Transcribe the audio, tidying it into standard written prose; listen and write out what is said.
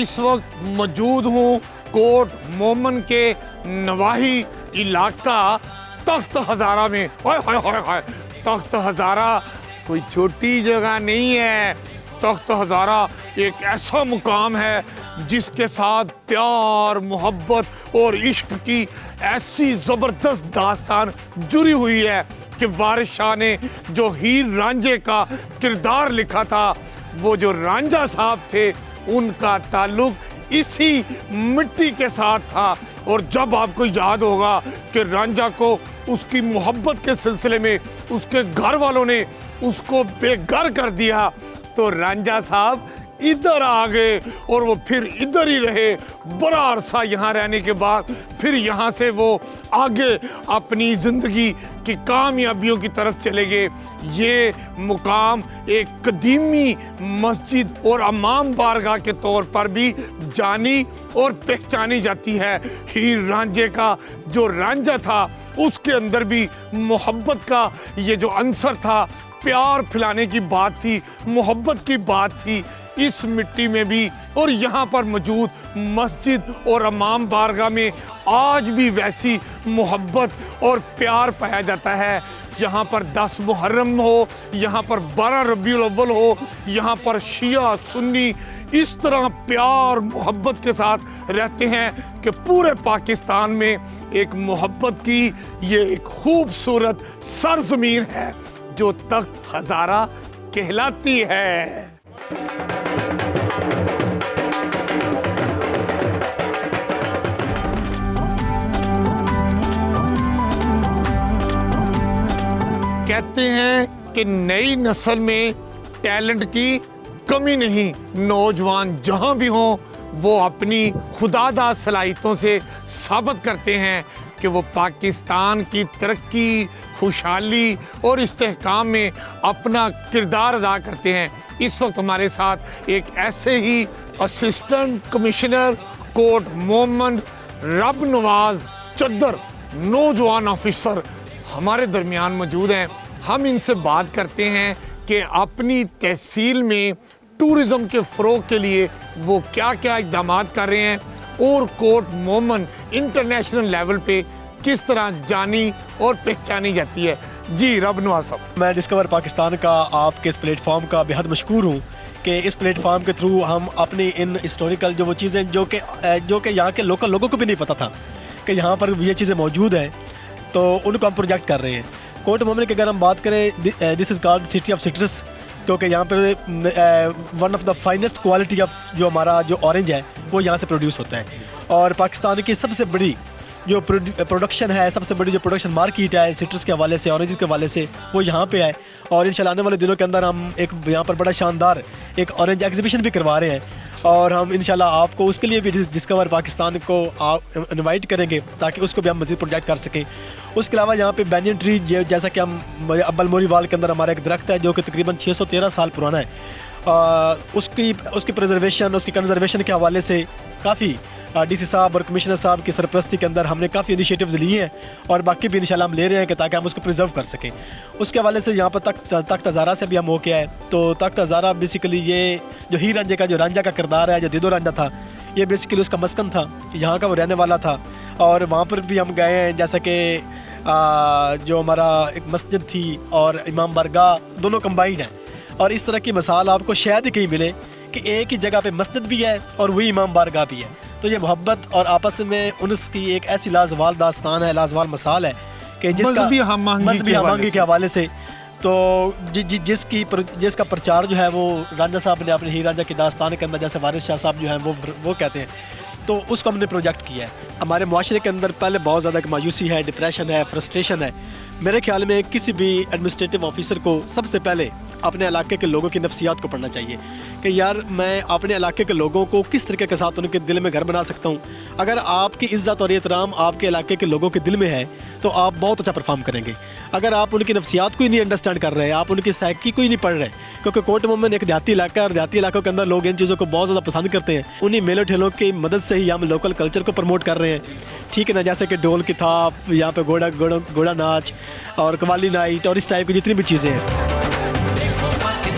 इस वक्त मौजूद हूँ कोट मोमन के नवाही इलाका तख्त हज़ारा में। हाय तख्त हज़ारा कोई छोटी जगह नहीं है। तख्त हज़ारा एक ऐसा मुकाम है जिसके साथ प्यार, मोहब्बत और इश्क की ऐसी ज़बरदस्त दास्तान जुड़ी हुई है कि वारिस शाह ने जो हीर रांझे का किरदार लिखा था, वो जो रांझा साहब थे उनका ताल्लुक इसी मिट्टी के साथ था। और जब आपको याद होगा कि रांझा को उसकी मोहब्बत के सिलसिले में उसके घर वालों ने उसको बेघर कर दिया, तो रांझा साहब इधर आ गए और वो फिर इधर ही रहे। बड़ा अरसा यहाँ रहने के बाद फिर यहाँ से वो आगे अपनी ज़िंदगी की कामयाबियों की तरफ चले गए। ये मुकाम एक कदीमी मस्जिद और अमाम बारगाह के तौर पर भी जानी और पहचानी जाती है। हीर रांझे का जो रांझा था उसके अंदर भी मोहब्बत का ये जो अंसर था, प्यार फैलाने की बात थी, मोहब्बत की बात थी, इस मिट्टी में भी और यहाँ पर मौजूद मस्जिद और अमाम बारगाह में आज भी वैसी मोहब्बत और प्यार पाया जाता है। यहाँ पर 10 मुहर्रम हो, यहाँ पर 12 रबीउल अव्वल हो, यहाँ पर शिया सुन्नी इस तरह प्यार मोहब्बत के साथ रहते हैं कि पूरे पाकिस्तान में एक मोहब्बत की ये एक खूबसूरत सरजमीन है जो तख्त हज़ारा कहलाती है। कहते हैं कि नई नस्ल में टैलेंट की कमी नहीं। नौजवान जहां भी हों वो अपनी खुदादा सलाहियतों से साबित करते हैं कि वो पाकिस्तान की तरक्की, खुशहाली और इस्तेहकाम में अपना किरदार अदा करते हैं। इस वक्त हमारे साथ एक ऐसे ही असिस्टेंट कमिश्नर कोट मोहम्मद रब नवाज चद्दर नौजवान ऑफिसर हमारे दरमियान मौजूद हैं। हम इनसे बात करते हैं कि अपनी तहसील में टूरिज़म के फ़रोग़ के लिए वो क्या क्या इक़दाम कर रहे हैं और कोट मोमन इंटरनेशनल लेवल पे किस तरह जानी और पहचानी जाती है। जी रब नवाज साहब, मैं डिस्कवर पाकिस्तान का आपके इस प्लेटफॉर्म का बेहद मशकूर हूँ कि इस प्लेटफॉर्म के थ्रू हम अपनी इन हिस्टोरिकल जो वो चीज़ें जो कि यहाँ के लोकल लोगों को भी नहीं पता था कि यहाँ पर ये चीज़ें मौजूद हैं, तो उनको हम प्रोजेक्ट कर रहे हैं। कोट मोमन की अगर हम बात करें, this is called city of citrus, क्योंकि यहाँ पर one of the finest quality of जो हमारा जो ऑरेंज है वो यहाँ से प्रोड्यूस होता है। और पाकिस्तान की सबसे बड़ी जो प्रोडक्शन है, सबसे बड़ी जो प्रोडक्शन मार्केट है सिट्रस के हवाले से, ऑरेंज के हवाले से, वो यहाँ पे है। और इंशाल्लाह आने वाले दिनों के अंदर हम एक यहाँ पर बड़ा शानदार एक ऑरेंज एग्जीबिशन भी करवा रहे हैं और हम इंशाल्लाह आपको उसके लिए भी डिस्कवर पाकिस्तान को इनवाइट करेंगे ताकि उसको भी हम मज़ीद प्रोजेक्ट कर सकें। उसके अलावा यहाँ पे बैनियन ट्री जैसा कि हम अब्बल मोरी वाल के अंदर हमारा एक दरख्त है जो कि तकरीबन 613 साल पुराना है। उसकी प्रिजर्वेशन, उसकी कंजर्वेशन के हवाले से काफ़ी डीसी साहब और कमिश्नर साहब की सरपरस्ती के अंदर हमने काफ़ी इनिशिएटिव्स लिए हैं और बाकी भी इंशाल्लाह हम ले रहे हैं कि ताकि हम उसको प्रिजर्व कर सकें। उसके हवाले से यहाँ पर तख्त हज़ारा से भी हम हो के आए। तो तख्त हज़ारा बेसिकली ये जो हीर रांझे का जो रांझा का किरदार है, जो दिदो रांझा था, ये बेसिकली उसका मस्कन था, यहाँ का वो रहने वाला था। और वहाँ पर भी हम गए हैं, जैसा कि जो हमारा एक मस्जिद थी और इमाम बारगाह दोनों कंबाइंड हैं। और इस तरह की मिसाल आपको शायद ही कहीं मिले कि एक ही जगह पे मस्जिद भी है और वही इमाम बारगाह भी है। तो ये मोहब्बत और आपस में उनस की एक ऐसी लाजवाल दास्तान है, लाजवाल मिसाल है कि जिसका मज़हबी हमआहंगी के हवाले से तो जिसका प्रचार जो है वो रांझा साहब ने अपने हीर रांझा की दास्तान के अंदर, जैसे वारिस शाह साहब जो हैं वो कहते हैं, तो उसको हमने प्रोजेक्ट किया है। हमारे मुआशरे के अंदर पहले बहुत ज़्यादा मायूसी है, डिप्रेशन है, फ्रस्ट्रेशन है। मेरे ख्याल में किसी भी एडमिनिस्ट्रेटिव ऑफिसर को सबसे पहले अपने इलाके के लोगों की नफ्सियात को पढ़ना चाहिए कि यार मैं अपने इलाके के लोगों को किस तरीके के साथ उनके दिल में घर बना सकता हूँ। अगर आपकी इज़्ज़त और एहतराम आपके इलाके के लोगों के दिल में है तो आप बहुत अच्छा परफॉर्म करेंगे। अगर आप उनकी नफ्सियात को ही नहीं अंडरस्टैंड कर रहे, आप उनकी साइकी को ही नहीं पढ़ रहे, क्योंकि कोट मोमन एक देहाती इलाका है और देहाती इलाकों के अंदर लोग इन चीज़ों को बहुत ज़्यादा पसंद करते हैं। उन्हीं मेलों ठेलों की मदद से ही हम लोकल कल्चर को प्रमोट कर रहे हैं, ठीक है ना, जैसे कि ढोल की थाप, यहाँ पे घोड़ा नाच और कवाली नाइट और इस टाइप की जितनी भी चीज़ें हैं।